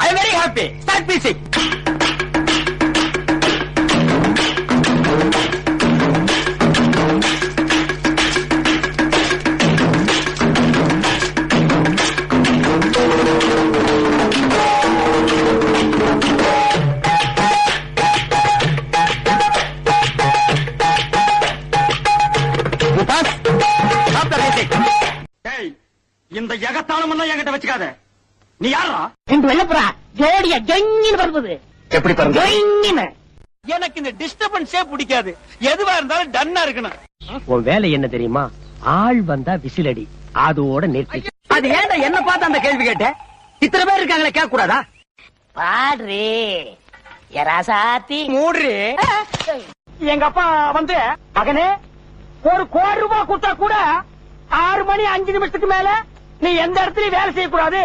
I am very happy. Start music. இந்த எகத்தாளம் எல்லாம் என்கிட்ட வச்சுக்காத. நீ யாரா? ரெண்டு வெள்ளப்புறா ஜோடியா ஜொங்கின்னு பறந்தது. எப்படி பறந்து? எனக்கு இந்த டிஸ்டர்பன்ஸே பிடிக்காது. எதுவா இருந்தாலும் டன்னா இருக்கணும். உன் வேலை என்ன தெரியுமா? ஆள் வந்தா விசிலடி, அதோட நிறுத்தி. அது ஏன்டா என்ன பார்த்து அந்த கேள்வி கேட்ட? இத்தனை பேர் இருக்காங்களே, கேட்க கூடாதா? பாடுறே எராசாத்தி மூடுறே. எங்க அப்பா வந்து, மகனே 1 கோடி ரூபாய் கொடுத்தா கூட 6 மணி 5 நிமிஷத்துக்கு மேல நீ எந்த இடத்துலயும் வேலை செய்யக்கூடாது.